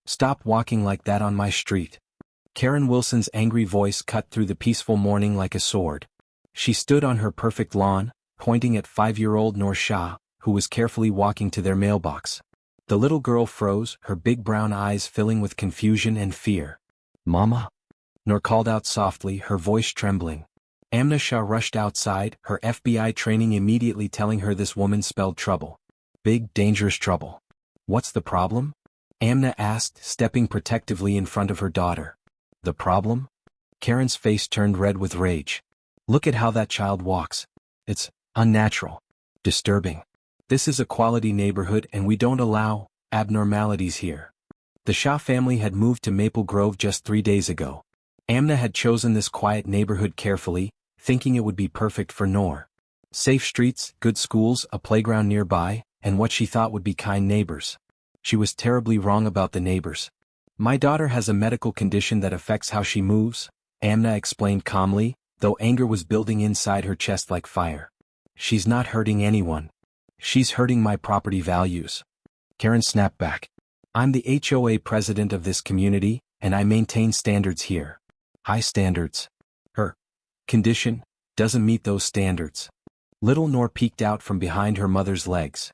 Stop walking like that on my street. Karen Wilson's angry voice cut through the peaceful morning like a sword. She stood on her perfect lawn, pointing at 5-year-old Noor Shah, who was carefully walking to their mailbox. The little girl froze, her big brown eyes filling with confusion and fear. "Mama?" Noor called out softly, her voice trembling. Amna Shah rushed outside, her FBI training immediately telling her this woman spelled trouble. Big, dangerous trouble. "What's the problem?" Amna asked, stepping protectively in front of her daughter. "The problem?" Karen's face turned red with rage. "Look at how that child walks. It's unnatural. Disturbing. This is a quality neighborhood and we don't allow abnormalities here." The Shah family had moved to Maple Grove just 3 days ago. Amna had chosen this quiet neighborhood carefully, thinking it would be perfect for Noor. Safe streets, good schools, a playground nearby, and what she thought would be kind neighbors. She was terribly wrong about the neighbors. "My daughter has a medical condition that affects how she moves," Amna explained calmly, though anger was building inside her chest like fire. "She's not hurting anyone. She's hurting my property values." Karen snapped back. "I'm the HOA president of this community, and I maintain standards here. High standards. Her condition doesn't meet those standards." Little Noor peeked out from behind her mother's legs.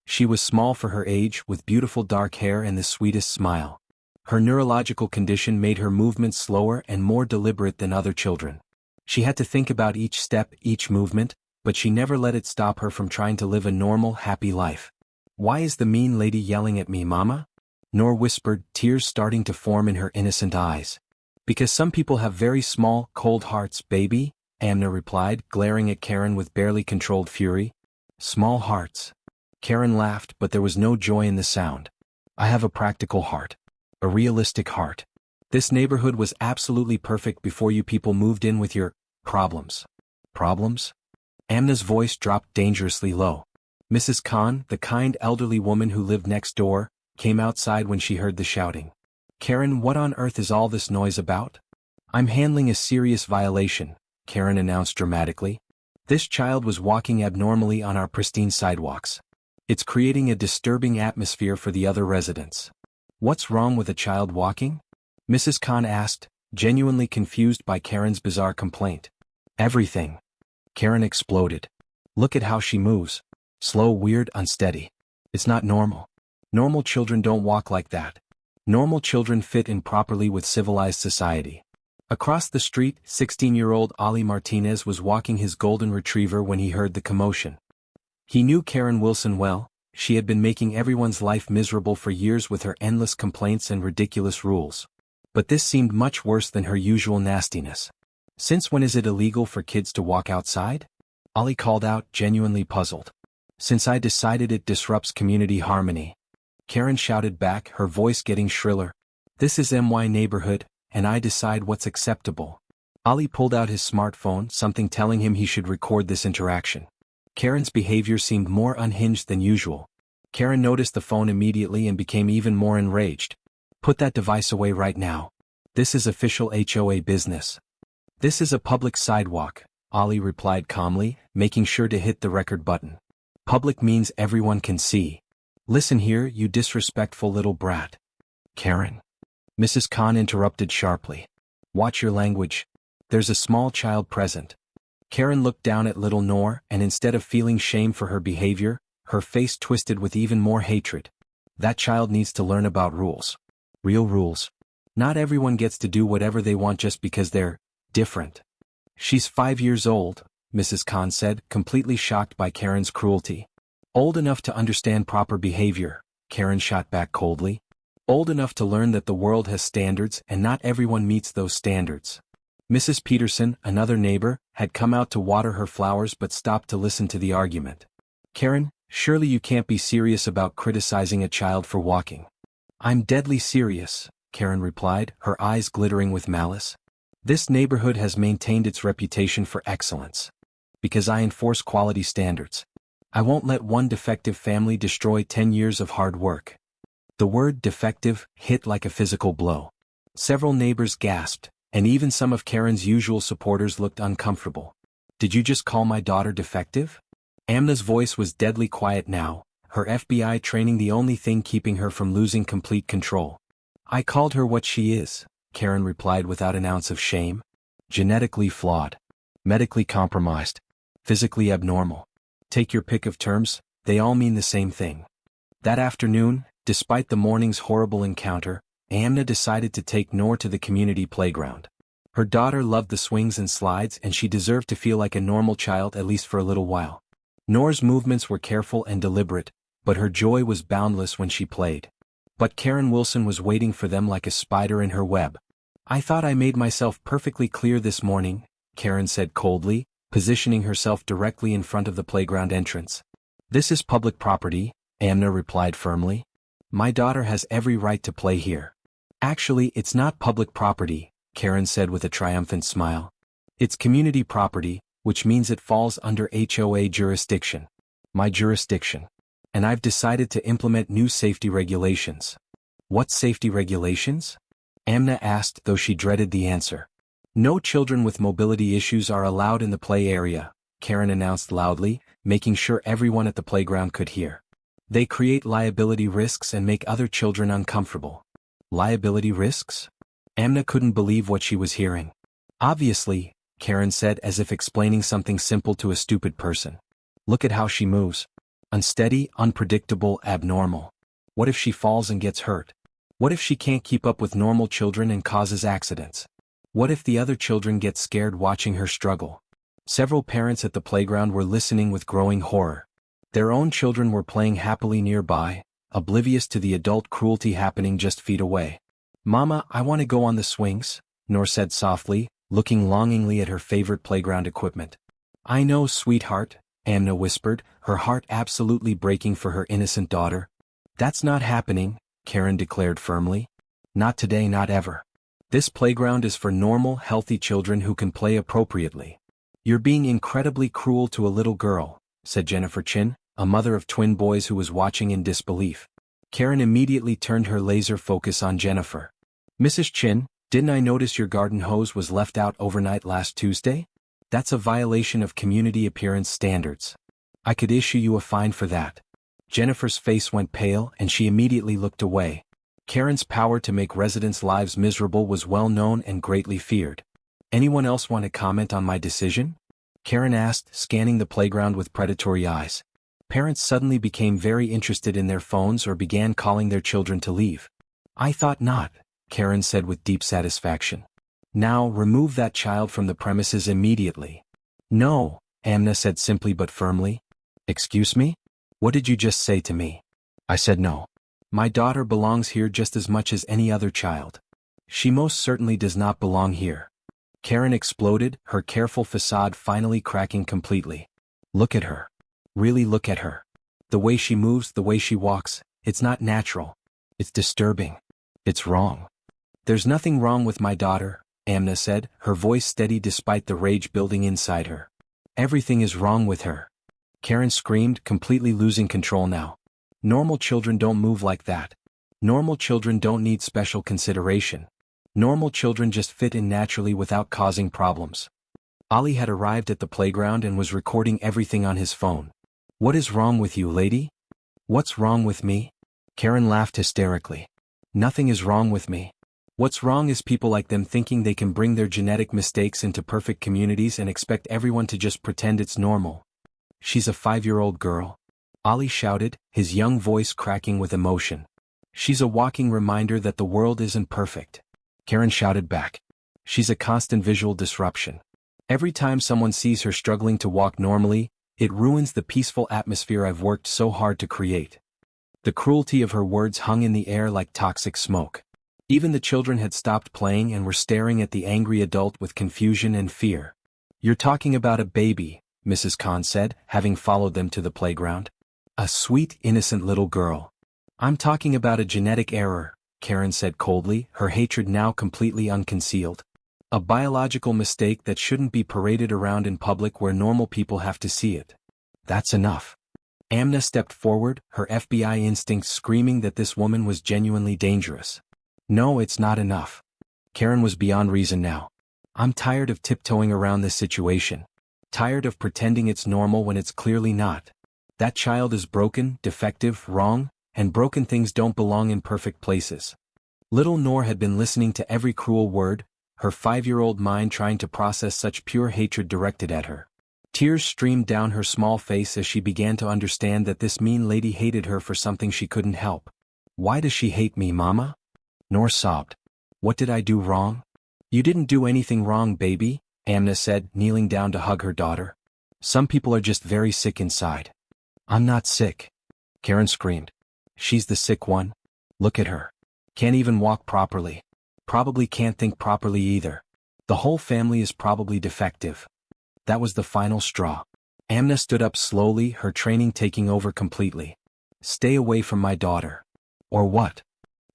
She was small for her age, with beautiful dark hair and the sweetest smile. Her neurological condition made her movements slower and more deliberate than other children. She had to think about each step, each movement, but she never let it stop her from trying to live a normal, happy life. "Why is the mean lady yelling at me, Mama?" Noor whispered, tears starting to form in her innocent eyes. "Because some people have very small, cold hearts, baby," Amna replied, glaring at Karen with barely controlled fury. "Small hearts." Karen laughed, but there was no joy in the sound. "I have a practical heart. A realistic heart. This neighborhood was absolutely perfect before you people moved in with your problems." "Problems?" Amna's voice dropped dangerously low. Mrs. Khan, the kind elderly woman who lived next door, came outside when she heard the shouting. "Karen, what on earth is all this noise about?" "I'm handling a serious violation," Karen announced dramatically. "This child was walking abnormally on our pristine sidewalks. It's creating a disturbing atmosphere for the other residents." "What's wrong with a child walking?" Mrs. Khan asked, genuinely confused by Karen's bizarre complaint. "Everything." Karen exploded. "Look at how she moves. Slow, weird, unsteady. It's not normal. Normal children don't walk like that. Normal children fit in properly with civilized society." Across the street, 16-year-old Ali Martinez was walking his golden retriever when he heard the commotion. He knew Karen Wilson well. She had been making everyone's life miserable for years with her endless complaints and ridiculous rules. But this seemed much worse than her usual nastiness. "Since when is it illegal for kids to walk outside?" Ali called out, genuinely puzzled. "Since I decided it disrupts community harmony." Karen shouted back, her voice getting shriller. "This is my neighborhood, and I decide what's acceptable." Ali pulled out his smartphone, something telling him he should record this interaction. Karen's behavior seemed more unhinged than usual. Karen noticed the phone immediately and became even more enraged. "Put that device away right now. This is official HOA business." "This is a public sidewalk," Ali replied calmly, making sure to hit the record button. "Public means everyone can see. Listen here, you disrespectful little brat." "Karen." Mrs. Khan interrupted sharply. "Watch your language. There's a small child present." Karen looked down at little Noor, and instead of feeling shame for her behavior, her face twisted with even more hatred. "That child needs to learn about rules. Real rules. Not everyone gets to do whatever they want just because they're different." "She's 5 years old," Mrs. Khan said, completely shocked by Karen's cruelty. "Old enough to understand proper behavior," Karen shot back coldly. "Old enough to learn that the world has standards and not everyone meets those standards." Mrs. Peterson, another neighbor, had come out to water her flowers but stopped to listen to the argument. "Karen, surely you can't be serious about criticizing a child for walking." "I'm deadly serious," Karen replied, her eyes glittering with malice. "This neighborhood has maintained its reputation for excellence. Because I enforce quality standards. I won't let one defective family destroy 10 years of hard work." The word defective hit like a physical blow. Several neighbors gasped, and even some of Karen's usual supporters looked uncomfortable. "Did you just call my daughter defective?" Amna's voice was deadly quiet now, her FBI training the only thing keeping her from losing complete control. I called her what she is, Karen replied without an ounce of shame. Genetically flawed. Medically compromised. Physically abnormal. Take your pick of terms, they all mean the same thing. That afternoon, despite the morning's horrible encounter, Amna decided to take Noor to the community playground. Her daughter loved the swings and slides and she deserved to feel like a normal child at least for a little while. Noor's movements were careful and deliberate, but her joy was boundless when she played. But Karen Wilson was waiting for them like a spider in her web. I thought I made myself perfectly clear this morning, Karen said coldly, positioning herself directly in front of the playground entrance. This is public property, Amna replied firmly. My daughter has every right to play here. Actually, it's not public property, Karen said with a triumphant smile. It's community property, which means it falls under HOA jurisdiction. My jurisdiction. And I've decided to implement new safety regulations. What safety regulations? Amna asked, though she dreaded the answer. No children with mobility issues are allowed in the play area, Karen announced loudly, making sure everyone at the playground could hear. They create liability risks and make other children uncomfortable. Liability risks? Amna couldn't believe what she was hearing. Obviously, Karen said as if explaining something simple to a stupid person. Look at how she moves. Unsteady, unpredictable, abnormal. What if she falls and gets hurt? What if she can't keep up with normal children and causes accidents? What if the other children get scared watching her struggle? Several parents at the playground were listening with growing horror. Their own children were playing happily nearby, oblivious to the adult cruelty happening just feet away. Mama, I want to go on the swings, Noor said softly, looking longingly at her favorite playground equipment. I know, sweetheart, Amna whispered, her heart absolutely breaking for her innocent daughter. That's not happening, Karen declared firmly. Not today, not ever. This playground is for normal, healthy children who can play appropriately. You're being incredibly cruel to a little girl, said Jennifer Chin, a mother of twin boys who was watching in disbelief. Karen immediately turned her laser focus on Jennifer. Mrs. Chin, didn't I notice your garden hose was left out overnight last Tuesday? That's a violation of community appearance standards. I could issue you a fine for that. Jennifer's face went pale and she immediately looked away. Karen's power to make residents' lives miserable was well known and greatly feared. Anyone else want to comment on my decision? Karen asked, scanning the playground with predatory eyes. Parents suddenly became very interested in their phones or began calling their children to leave. I thought not, Karen said with deep satisfaction. Now, remove that child from the premises immediately. No, Amna said simply but firmly. Excuse me? What did you just say to me? I said no. My daughter belongs here just as much as any other child. She most certainly does not belong here. Karen exploded, her careful facade finally cracking completely. Look at her. Really look at her. The way she moves, the way she walks, it's not natural. It's disturbing. It's wrong. There's nothing wrong with my daughter, Amna said, her voice steady despite the rage building inside her. Everything is wrong with her. Karen screamed, completely losing control now. Normal children don't move like that. Normal children don't need special consideration. Normal children just fit in naturally without causing problems. Ali had arrived at the playground and was recording everything on his phone. What is wrong with you, lady? What's wrong with me? Karen laughed hysterically. Nothing is wrong with me. What's wrong is people like them thinking they can bring their genetic mistakes into perfect communities and expect everyone to just pretend it's normal. She's a 5-year-old girl. Ali shouted, his young voice cracking with emotion. She's a walking reminder that the world isn't perfect. Karen shouted back. She's a constant visual disruption. Every time someone sees her struggling to walk normally, it ruins the peaceful atmosphere I've worked so hard to create. The cruelty of her words hung in the air like toxic smoke. Even the children had stopped playing and were staring at the angry adult with confusion and fear. You're talking about a baby, Mrs. Khan said, having followed them to the playground. A sweet, innocent little girl. I'm talking about a genetic error, Karen said coldly, her hatred now completely unconcealed. A biological mistake that shouldn't be paraded around in public where normal people have to see it. That's enough. Amna stepped forward, her FBI instincts screaming that this woman was genuinely dangerous. No, it's not enough. Karen was beyond reason now. I'm tired of tiptoeing around this situation. Tired of pretending it's normal when it's clearly not. That child is broken, defective, wrong, and broken things don't belong in perfect places. Little Noor had been listening to every cruel word, her 5-year-old mind trying to process such pure hatred directed at her. Tears streamed down her small face as she began to understand that this mean lady hated her for something she couldn't help. "Why does she hate me, Mama?" Noor sobbed. "What did I do wrong?" "You didn't do anything wrong, baby," Amna said, kneeling down to hug her daughter. "Some people are just very sick inside." "I'm not sick," Karen screamed. "She's the sick one. Look at her. Can't even walk properly. Probably can't think properly either. The whole family is probably defective." That was the final straw. Amna stood up slowly, her training taking over completely. "Stay away from my daughter." "Or what?"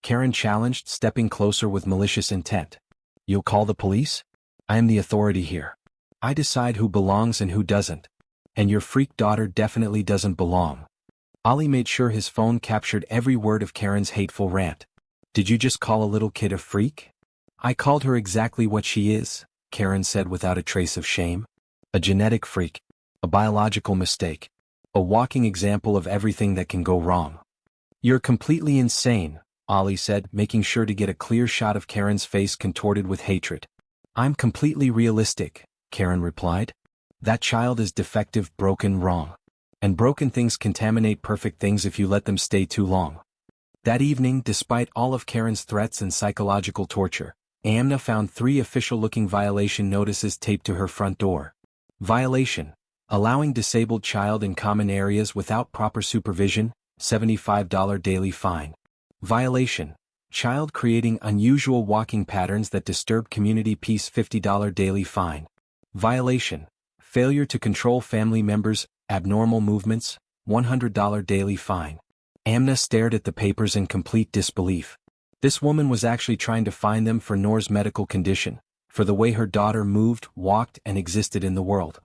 Karen challenged, stepping closer with malicious intent. "You'll call the police? I am the authority here. I decide who belongs and who doesn't. And your freak daughter definitely doesn't belong." Ali made sure his phone captured every word of Karen's hateful rant. "Did you just call a little kid a freak?" "I called her exactly what she is," Karen said without a trace of shame. "A genetic freak. A biological mistake. A walking example of everything that can go wrong." "You're completely insane," Ali said, making sure to get a clear shot of Karen's face contorted with hatred. "I'm completely realistic," Karen replied. "That child is defective, broken, wrong. And broken things contaminate perfect things if you let them stay too long." That evening, despite all of Karen's threats and psychological torture, Amna found 3 official-looking violation notices taped to her front door. Violation: allowing disabled child in common areas without proper supervision, $75 daily fine. Violation: child creating unusual walking patterns that disturb community peace, $50 daily fine. Violation: failure to control family members' abnormal movements, $100 daily fine. Amna stared at the papers in complete disbelief. This woman was actually trying to fine them for Noor's medical condition, for the way her daughter moved, walked, and existed in the world.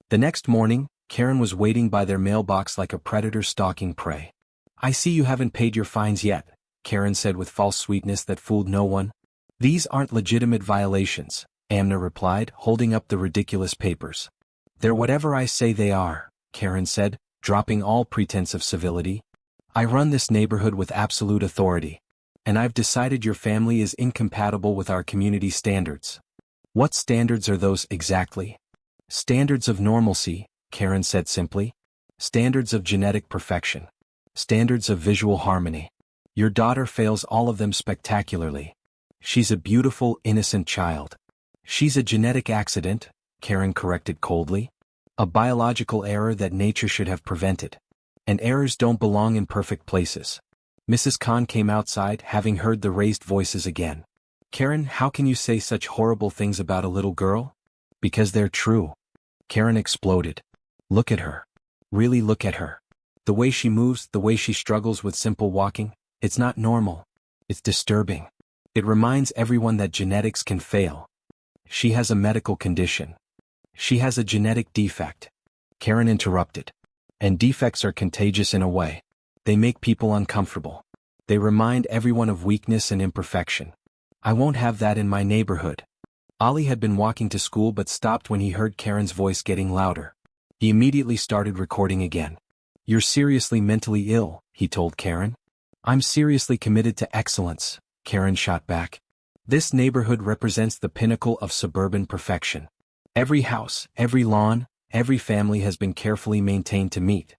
The next morning, Karen was waiting by their mailbox like a predator stalking prey. "I see you haven't paid your fines yet," Karen said with false sweetness that fooled no one. "These aren't legitimate violations," Amna replied, holding up the ridiculous papers. "They're whatever I say they are," Karen said, dropping all pretense of civility. "I run this neighborhood with absolute authority. And I've decided your family is incompatible with our community standards." "What standards are those exactly?" "Standards of normalcy," Karen said simply. "Standards of genetic perfection. Standards of visual harmony. Your daughter fails all of them spectacularly. She's a beautiful, innocent child." "She's a genetic accident," Karen corrected coldly. "A biological error that nature should have prevented. And errors don't belong in perfect places." Mrs. Khan came outside, having heard the raised voices again. "Karen, how can you say such horrible things about a little girl?" "Because they're true." Karen exploded. "Look at her. Really look at her. The way she moves, the way she struggles with simple walking, it's not normal. It's disturbing. It reminds everyone that genetics can fail. She has a medical condition. She has a genetic defect." Karen interrupted. "And defects are contagious in a way. They make people uncomfortable. They remind everyone of weakness and imperfection. I won't have that in my neighborhood." Ali had been walking to school but stopped when he heard Karen's voice getting louder. He immediately started recording again. "You're seriously mentally ill," he told Karen. "I'm seriously committed to excellence," Karen shot back. "This neighborhood represents the pinnacle of suburban perfection. Every house, every lawn, every family has been carefully maintained to meet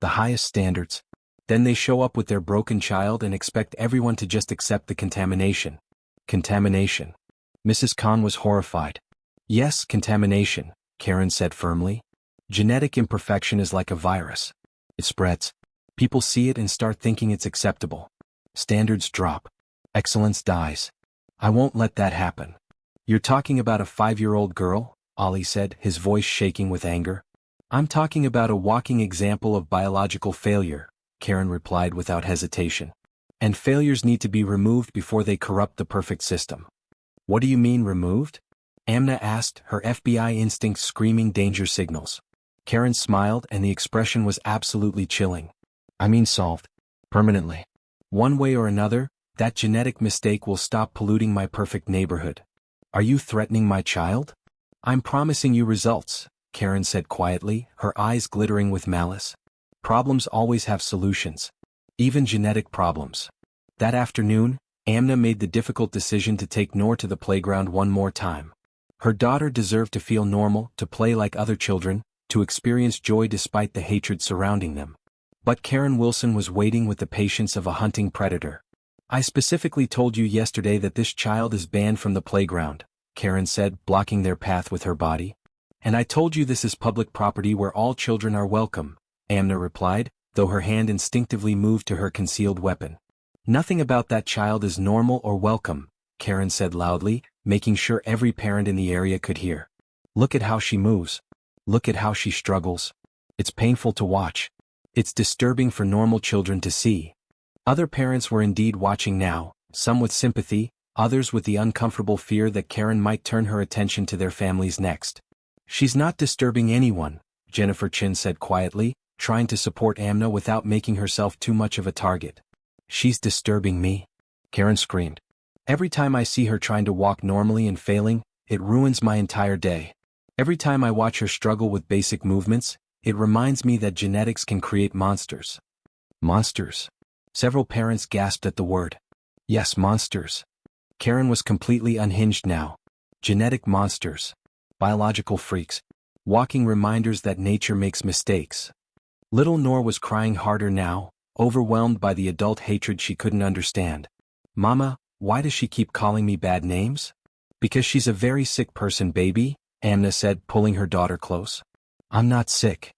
the highest standards. Then they show up with their broken child and expect everyone to just accept the contamination." "Contamination." Mrs. Khan was horrified. "Yes, contamination," Karen said firmly. "Genetic imperfection is like a virus. It spreads. People see it and start thinking it's acceptable. Standards drop. Excellence dies. I won't let that happen." "You're talking about a 5-year-old girl?" Ali said, his voice shaking with anger. "I'm talking about a walking example of biological failure," Karen replied without hesitation. "And failures need to be removed before they corrupt the perfect system." "What do you mean removed?" Amna asked, her FBI instincts screaming danger signals. Karen smiled and the expression was absolutely chilling. "I mean solved. Permanently. One way or another, that genetic mistake will stop polluting my perfect neighborhood." "Are you threatening my child?" "I'm promising you results," Karen said quietly, her eyes glittering with malice. "Problems always have solutions. Even genetic problems." That afternoon, Amna made the difficult decision to take Noor to the playground one more time. Her daughter deserved to feel normal, to play like other children, to experience joy despite the hatred surrounding them. But Karen Wilson was waiting with the patience of a hunting predator. "I specifically told you yesterday that this child is banned from the playground," Karen said, blocking their path with her body. "And I told you this is public property where all children are welcome," Amna replied, though her hand instinctively moved to her concealed weapon. "Nothing about that child is normal or welcome," Karen said loudly, making sure every parent in the area could hear. "Look at how she moves. Look at how she struggles. It's painful to watch. It's disturbing for normal children to see." Other parents were indeed watching now, some with sympathy, others with the uncomfortable fear that Karen might turn her attention to their families next. "She's not disturbing anyone," Jennifer Chin said quietly, trying to support Amna without making herself too much of a target. "She's disturbing me," Karen screamed. "Every time I see her trying to walk normally and failing, it ruins my entire day. Every time I watch her struggle with basic movements, it reminds me that genetics can create monsters." "Monsters?" Several parents gasped at the word. "Yes, monsters." Karen was completely unhinged now. Genetic monsters. Biological freaks. Walking reminders that nature makes mistakes. Little Noor was crying harder now, overwhelmed by the adult hatred she couldn't understand. "Mama, why does she keep calling me bad names?" "Because she's a very sick person, baby," Amna said, pulling her daughter close. "I'm not sick,"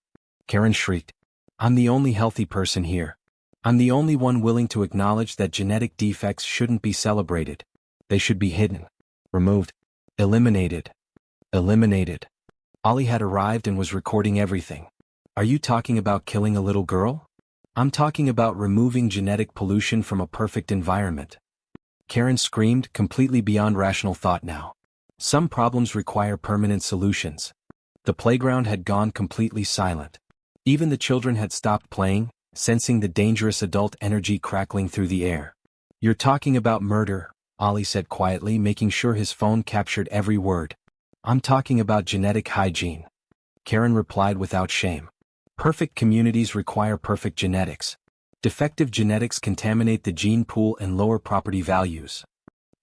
Karen shrieked. "I'm the only healthy person here. I'm the only one willing to acknowledge that genetic defects shouldn't be celebrated. They should be hidden, removed, eliminated." Eliminated. Ollie had arrived and was recording everything. "Are you talking about killing a little girl?" "I'm talking about removing genetic pollution from a perfect environment." Karen screamed, completely beyond rational thought now. Some problems require permanent solutions. The playground had gone completely silent. Even the children had stopped playing, sensing the dangerous adult energy crackling through the air. "You're talking about murder," Ollie said quietly, making sure his phone captured every word. "I'm talking about genetic hygiene," Karen replied without shame. "Perfect communities require perfect genetics. Defective genetics contaminate the gene pool and lower property values."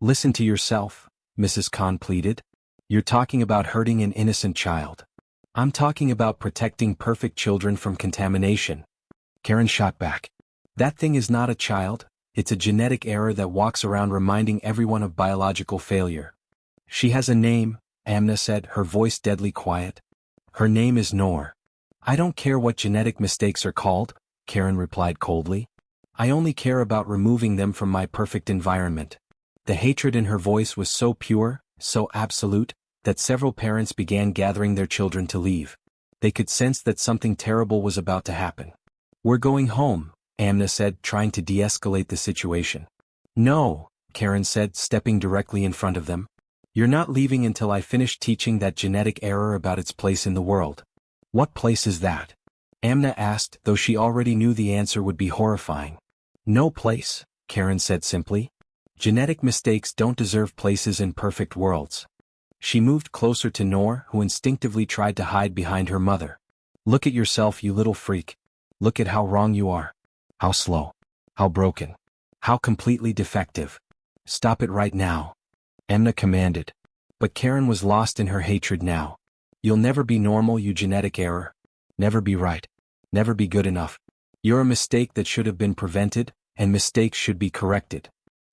"Listen to yourself," Mrs. Khan pleaded. "You're talking about hurting an innocent child." "I'm talking about protecting perfect children from contamination." Karen shot back. "That thing is not a child, it's a genetic error that walks around reminding everyone of biological failure." "She has a name," Amna said, her voice deadly quiet. "Her name is Noor." "I don't care what genetic mistakes are called," Karen replied coldly. "I only care about removing them from my perfect environment." The hatred in her voice was so pure, so absolute, that several parents began gathering their children to leave. They could sense that something terrible was about to happen. "We're going home," Amna said, trying to de-escalate the situation. "No," Karen said, stepping directly in front of them. "You're not leaving until I finish teaching that genetic error about its place in the world." "What place is that?" Amna asked, though she already knew the answer would be horrifying. "No place," Karen said simply. "Genetic mistakes don't deserve places in perfect worlds." She moved closer to Noor, who instinctively tried to hide behind her mother. "Look at yourself, you little freak. Look at how wrong you are. How slow. How broken. How completely defective. Stop it right now," Amna commanded. But Karen was lost in her hatred now. "You'll never be normal, you genetic error. Never be right. Never be good enough. You're a mistake that should have been prevented, and mistakes should be corrected."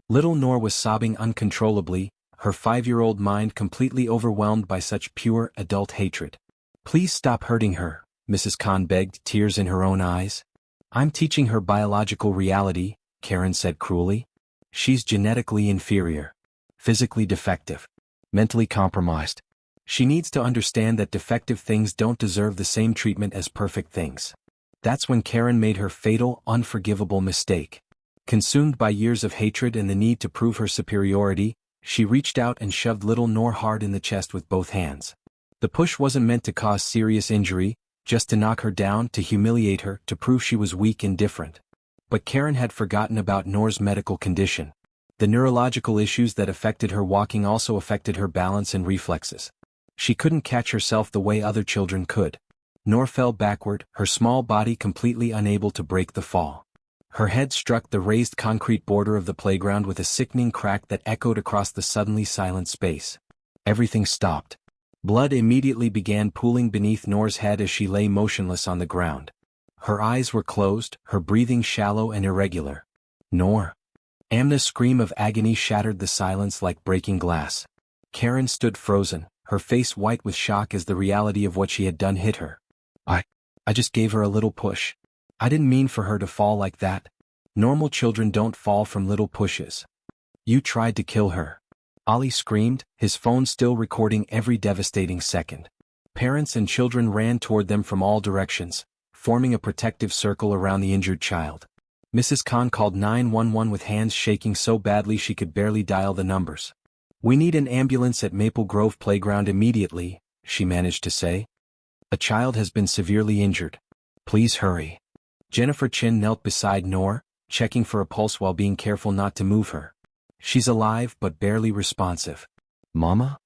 Little Noor was sobbing uncontrollably, her 5-year-old mind completely overwhelmed by such pure adult hatred. "Please stop hurting her," Mrs. Khan begged, tears in her own eyes. "I'm teaching her biological reality," Karen said cruelly. "She's genetically inferior. Physically defective. Mentally compromised. She needs to understand that defective things don't deserve the same treatment as perfect things." That's when Karen made her fatal, unforgivable mistake. Consumed by years of hatred and the need to prove her superiority, she reached out and shoved little Noor hard in the chest with both hands. The push wasn't meant to cause serious injury, just to knock her down, to humiliate her, to prove she was weak and different. But Karen had forgotten about Noor's medical condition. The neurological issues that affected her walking also affected her balance and reflexes. She couldn't catch herself the way other children could. Noor fell backward, her small body completely unable to break the fall. Her head struck the raised concrete border of the playground with a sickening crack that echoed across the suddenly silent space. Everything stopped. Blood immediately began pooling beneath Noor's head as she lay motionless on the ground. Her eyes were closed, her breathing shallow and irregular. Noor. Amna's scream of agony shattered the silence like breaking glass. Karen stood frozen, her face white with shock as the reality of what she had done hit her. I just gave her a little push. I didn't mean for her to fall like that. Normal children don't fall from little pushes. You tried to kill her. Ali screamed, his phone still recording every devastating second. Parents and children ran toward them from all directions, forming a protective circle around the injured child. Mrs. Khan called 911 with hands shaking so badly she could barely dial the numbers. "We need an ambulance at Maple Grove Playground immediately," she managed to say. "A child has been severely injured. Please hurry." Jennifer Chin knelt beside Noor, checking for a pulse while being careful not to move her. "She's alive but barely responsive." "Mama?"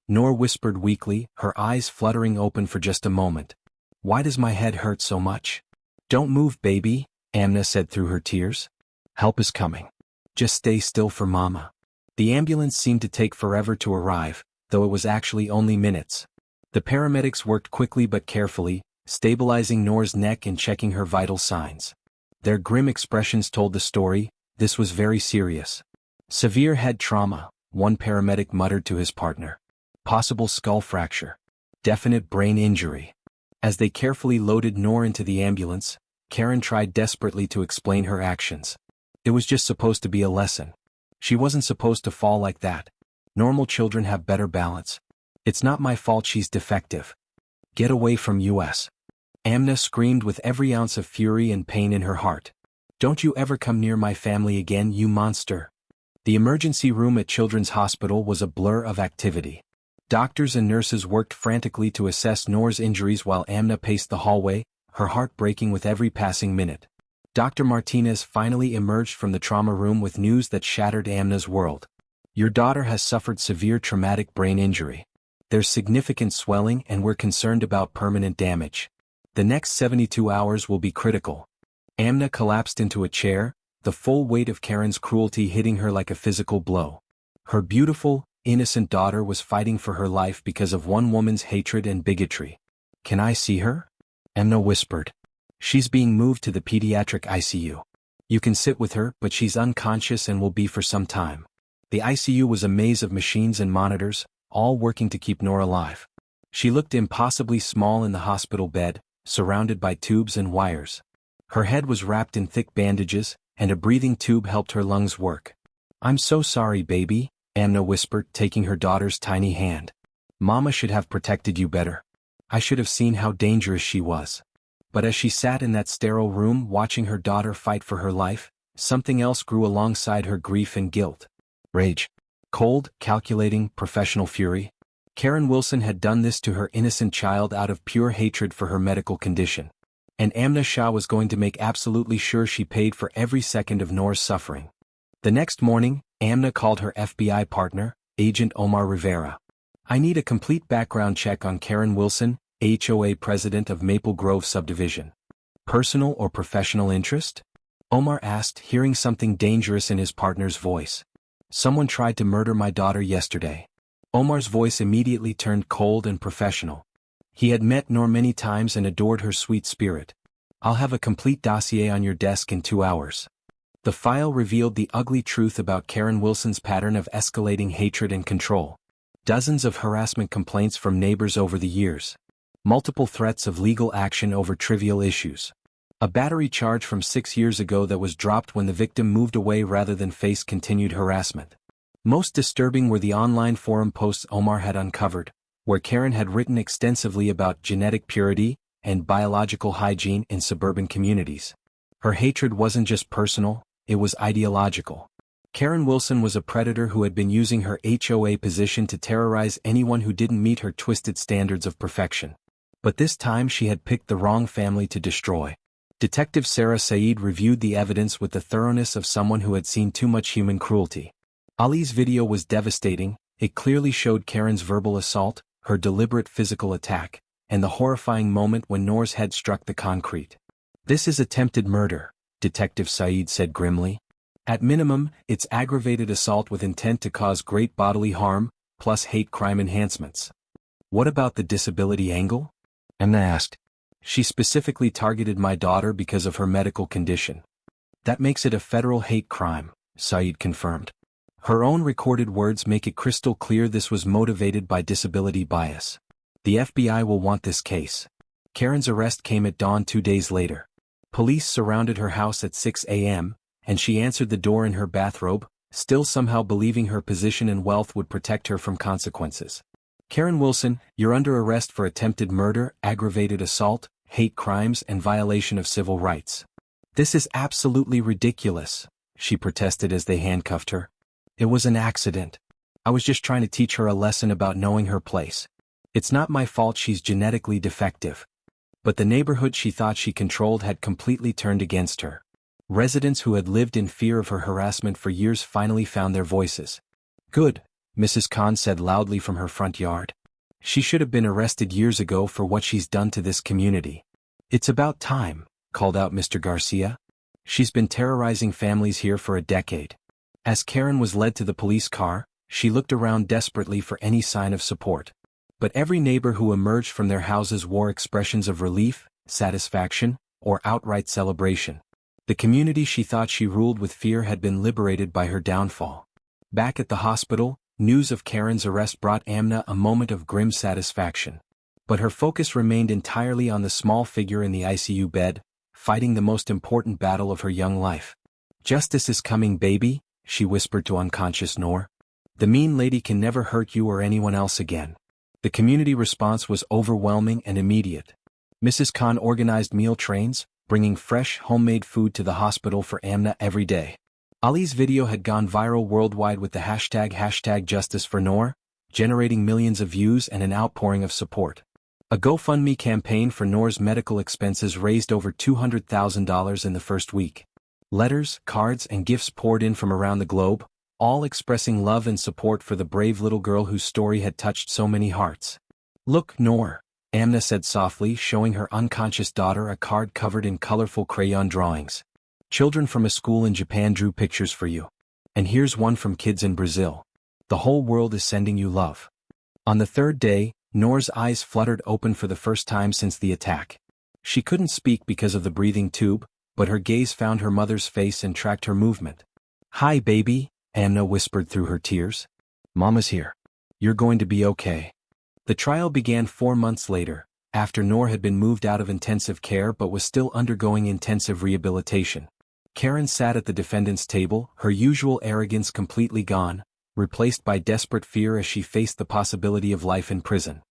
Noor whispered weakly, her eyes fluttering open for just a moment. "Why does my head hurt so much?" "Don't move, baby," Amna said through her tears. "Help is coming. Just stay still for Mama." The ambulance seemed to take forever to arrive, though it was actually only minutes. The paramedics worked quickly but carefully, stabilizing Noor's neck and checking her vital signs. Their grim expressions told the story. This was very serious. "Severe head trauma," one paramedic muttered to his partner. "Possible skull fracture. Definite brain injury." As they carefully loaded Noor into the ambulance, Karen tried desperately to explain her actions. It was just supposed to be a lesson. She wasn't supposed to fall like that. Normal children have better balance. It's not my fault she's defective. Get away from us. Amna screamed with every ounce of fury and pain in her heart. Don't you ever come near my family again, you monster. The emergency room at Children's Hospital was a blur of activity. Doctors and nurses worked frantically to assess Noor's injuries while Amna paced the hallway, her heart breaking with every passing minute. Dr. Martinez finally emerged from the trauma room with news that shattered Amna's world. Your daughter has suffered severe traumatic brain injury. There's significant swelling and we're concerned about permanent damage. The next 72 hours will be critical. Amna collapsed into a chair, the full weight of Karen's cruelty hitting her like a physical blow. Her beautiful, innocent daughter was fighting for her life because of one woman's hatred and bigotry. Can I see her? Amna whispered. She's being moved to the pediatric ICU. You can sit with her, but she's unconscious and will be for some time. The ICU was a maze of machines and monitors, all working to keep Noor alive. She looked impossibly small in the hospital bed, surrounded by tubes and wires. Her head was wrapped in thick bandages, and a breathing tube helped her lungs work. I'm so sorry, baby, Amna whispered, taking her daughter's tiny hand. Mama should have protected you better. I should have seen how dangerous she was. But as she sat in that sterile room watching her daughter fight for her life, something else grew alongside her grief and guilt. Rage. Cold, calculating, professional fury. Karen Wilson had done this to her innocent child out of pure hatred for her medical condition. And Amna Shah was going to make absolutely sure she paid for every second of Noor's suffering. The next morning, Amna called her FBI partner, Agent Omar Rivera. I need a complete background check on Karen Wilson, HOA president of Maple Grove subdivision. Personal or professional interest? Omar asked, hearing something dangerous in his partner's voice. Someone tried to murder my daughter yesterday. Omar's voice immediately turned cold and professional. He had met Noor many times and adored her sweet spirit. I'll have a complete dossier on your desk in 2 hours. The file revealed the ugly truth about Karen Wilson's pattern of escalating hatred and control. Dozens of harassment complaints from neighbors over the years. Multiple threats of legal action over trivial issues. A battery charge from 6 years ago that was dropped when the victim moved away rather than face continued harassment. Most disturbing were the online forum posts Omar had uncovered, where Karen had written extensively about genetic purity and biological hygiene in suburban communities. Her hatred wasn't just personal, it was ideological. Karen Wilson was a predator who had been using her HOA position to terrorize anyone who didn't meet her twisted standards of perfection. But this time she had picked the wrong family to destroy. Detective Sarah Saeed reviewed the evidence with the thoroughness of someone who had seen too much human cruelty. Ali's video was devastating. It clearly showed Karen's verbal assault, her deliberate physical attack, and the horrifying moment when Noor's head struck the concrete. This is attempted murder, Detective Saeed said grimly. At minimum, it's aggravated assault with intent to cause great bodily harm, plus hate crime enhancements. What about the disability angle? Emna asked. She specifically targeted my daughter because of her medical condition. That makes it a federal hate crime, Saeed confirmed. Her own recorded words make it crystal clear this was motivated by disability bias. The FBI will want this case. Karen's arrest came at dawn 2 days later. Police surrounded her house at 6 a.m., and she answered the door in her bathrobe, still somehow believing her position and wealth would protect her from consequences. Karen Wilson, you're under arrest for attempted murder, aggravated assault, hate crimes, and violation of civil rights. This is absolutely ridiculous, she protested as they handcuffed her. It was an accident. I was just trying to teach her a lesson about knowing her place. It's not my fault she's genetically defective. But the neighborhood she thought she controlled had completely turned against her. Residents who had lived in fear of her harassment for years finally found their voices. Good, Mrs. Khan said loudly from her front yard. She should have been arrested years ago for what she's done to this community. It's about time, called out Mr. Garcia. She's been terrorizing families here for a decade. As Karen was led to the police car, she looked around desperately for any sign of support. But every neighbor who emerged from their houses wore expressions of relief, satisfaction, or outright celebration. The community she thought she ruled with fear had been liberated by her downfall. Back at the hospital, news of Karen's arrest brought Amna a moment of grim satisfaction. But her focus remained entirely on the small figure in the ICU bed, fighting the most important battle of her young life. Justice is coming, baby, she whispered to unconscious Noor. The mean lady can never hurt you or anyone else again. The community response was overwhelming and immediate. Mrs. Khan organized meal trains, bringing fresh, homemade food to the hospital for Amna every day. Ali's video had gone viral worldwide with the hashtag #JusticeForNoor, generating millions of views and an outpouring of support. A GoFundMe campaign for Noor's medical expenses raised over $200,000 in the first week. Letters, cards, and gifts poured in from around the globe, all expressing love and support for the brave little girl whose story had touched so many hearts. Look, Noor, Amna said softly, showing her unconscious daughter a card covered in colorful crayon drawings. Children from a school in Japan drew pictures for you. And here's one from kids in Brazil. The whole world is sending you love. On the third day, Noor's eyes fluttered open for the first time since the attack. She couldn't speak because of the breathing tube, but her gaze found her mother's face and tracked her movement. Hi, baby, Amna whispered through her tears. Mama's here. You're going to be okay. The trial began 4 months later, after Noor had been moved out of intensive care but was still undergoing intensive rehabilitation. Karen sat at the defendant's table, her usual arrogance completely gone, replaced by desperate fear as she faced the possibility of life in prison.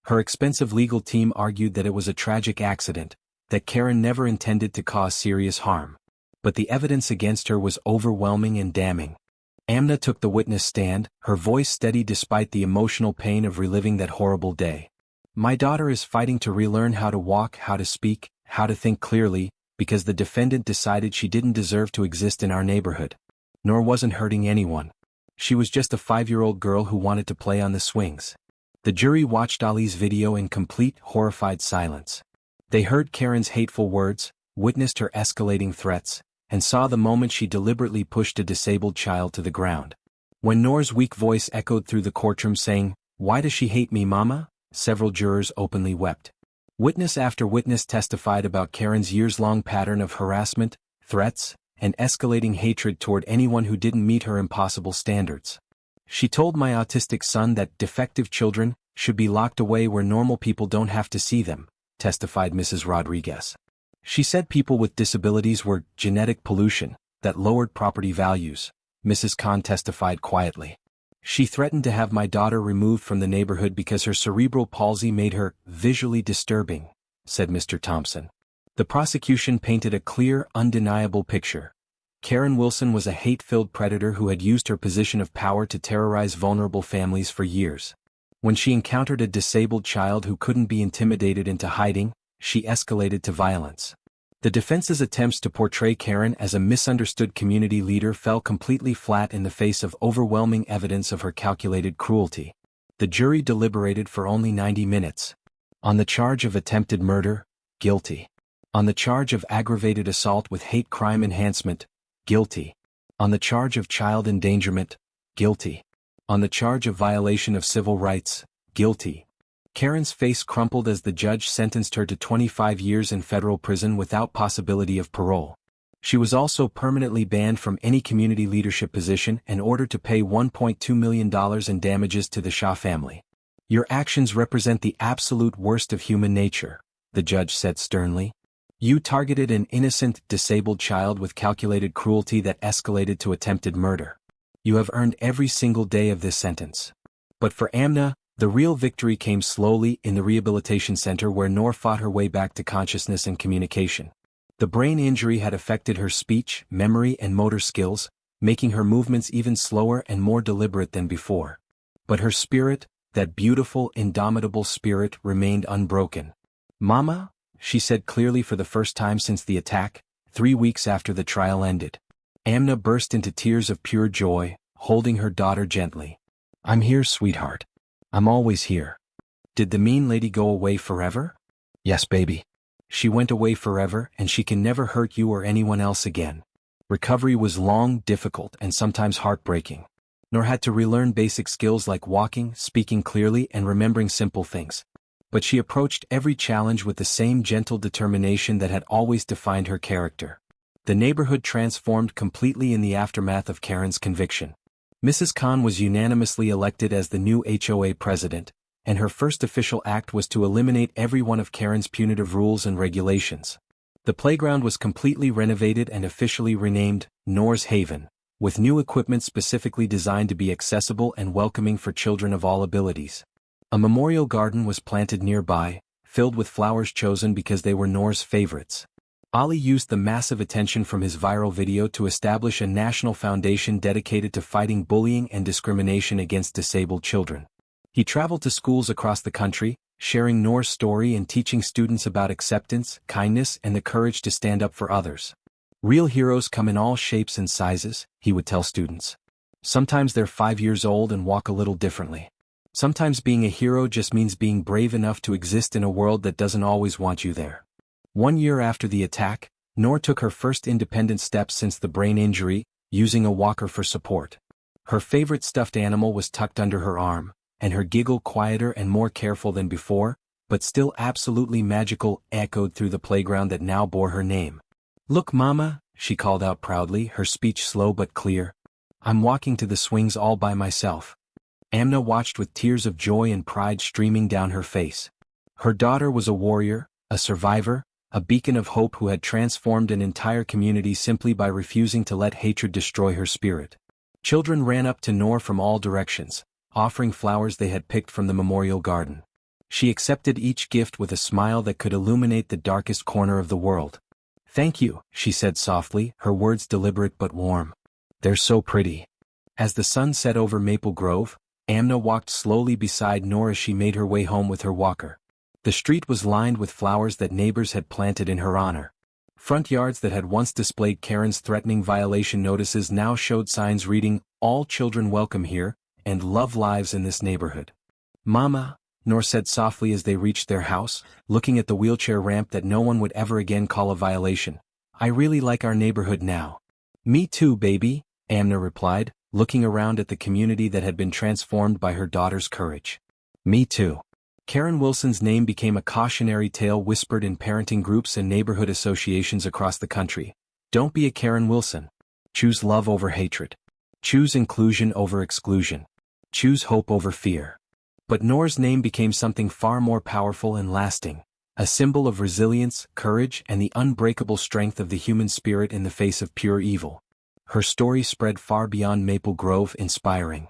Her expensive legal team argued that it was a tragic accident, that Karen never intended to cause serious harm. But the evidence against her was overwhelming and damning. Amna took the witness stand, her voice steady despite the emotional pain of reliving that horrible day. My daughter is fighting to relearn how to walk, how to speak, how to think clearly, because the defendant decided she didn't deserve to exist in our neighborhood. Nor wasn't hurting anyone. She was just a 5-year-old girl who wanted to play on the swings. The jury watched Ali's video in complete, horrified silence. They heard Karen's hateful words, witnessed her escalating threats, and saw the moment she deliberately pushed a disabled child to the ground. When Noor's weak voice echoed through the courtroom saying, "Why does she hate me, Mama?" several jurors openly wept. Witness after witness testified about Karen's years-long pattern of harassment, threats, and escalating hatred toward anyone who didn't meet her impossible standards. She told my autistic son that defective children should be locked away where normal people don't have to see them, testified Mrs. Rodriguez. She said people with disabilities were genetic pollution that lowered property values, Mrs. Khan testified quietly. She threatened to have my daughter removed from the neighborhood because her cerebral palsy made her visually disturbing, said Mr. Thompson. The prosecution painted a clear, undeniable picture. Karen Wilson was a hate-filled predator who had used her position of power to terrorize vulnerable families for years. When she encountered a disabled child who couldn't be intimidated into hiding, she escalated to violence. The defense's attempts to portray Karen as a misunderstood community leader fell completely flat in the face of overwhelming evidence of her calculated cruelty. The jury deliberated for only 90 minutes. On the charge of attempted murder, guilty. On the charge of aggravated assault with hate crime enhancement, guilty. On the charge of child endangerment, guilty. On the charge of violation of civil rights, guilty. Karen's face crumpled as the judge sentenced her to 25 years in federal prison without possibility of parole. She was also permanently banned from any community leadership position and ordered to pay $1.2 million in damages to the Shah family. Your actions represent the absolute worst of human nature, the judge said sternly. You targeted an innocent, disabled child with calculated cruelty that escalated to attempted murder. You have earned every single day of this sentence. But for Amna, the real victory came slowly in the rehabilitation center where Noor fought her way back to consciousness and communication. The brain injury had affected her speech, memory, and motor skills, making her movements even slower and more deliberate than before. But her spirit, that beautiful, indomitable spirit, remained unbroken. Mama, she said clearly for the first time since the attack, 3 weeks after the trial ended. Amna burst into tears of pure joy, holding her daughter gently. I'm here, sweetheart. I'm always here. Did the mean lady go away forever? Yes, baby. She went away forever and she can never hurt you or anyone else again. Recovery was long, difficult, and sometimes heartbreaking. Noor had to relearn basic skills like walking, speaking clearly, and remembering simple things. But she approached every challenge with the same gentle determination that had always defined her character. The neighborhood transformed completely in the aftermath of Karen's conviction. Mrs. Khan was unanimously elected as the new HOA president, and her first official act was to eliminate every one of Karen's punitive rules and regulations. The playground was completely renovated and officially renamed Noor's Haven, with new equipment specifically designed to be accessible and welcoming for children of all abilities. A memorial garden was planted nearby, filled with flowers chosen because they were Noor's favorites. Ali used the massive attention from his viral video to establish a national foundation dedicated to fighting bullying and discrimination against disabled children. He traveled to schools across the country, sharing Noor's story and teaching students about acceptance, kindness, and the courage to stand up for others. Real heroes come in all shapes and sizes, he would tell students. Sometimes they're 5 years old and walk a little differently. Sometimes being a hero just means being brave enough to exist in a world that doesn't always want you there. 1 year after the attack, Noor took her first independent steps since the brain injury, using a walker for support. Her favorite stuffed animal was tucked under her arm, and her giggle, quieter and more careful than before, but still absolutely magical, echoed through the playground that now bore her name. Look, Mama, she called out proudly, her speech slow but clear. I'm walking to the swings all by myself. Amna watched with tears of joy and pride streaming down her face. Her daughter was a warrior, a survivor, a beacon of hope who had transformed an entire community simply by refusing to let hatred destroy her spirit. Children ran up to Noor from all directions, offering flowers they had picked from the memorial garden. She accepted each gift with a smile that could illuminate the darkest corner of the world. Thank you, she said softly, her words deliberate but warm. They're so pretty. As the sun set over Maple Grove, Amna walked slowly beside Noor as she made her way home with her walker. The street was lined with flowers that neighbors had planted in her honor. Front yards that had once displayed Karen's threatening violation notices now showed signs reading, "All children welcome here," and "Love lives in this neighborhood." Mama, Noor said softly as they reached their house, looking at the wheelchair ramp that no one would ever again call a violation. I really like our neighborhood now. Me too, baby, Amna replied, looking around at the community that had been transformed by her daughter's courage. Me too. Karen Wilson's name became a cautionary tale whispered in parenting groups and neighborhood associations across the country. Don't be a Karen Wilson. Choose love over hatred. Choose inclusion over exclusion. Choose hope over fear. But Noor's name became something far more powerful and lasting, a symbol of resilience, courage, and the unbreakable strength of the human spirit in the face of pure evil. Her story spread far beyond Maple Grove, inspiring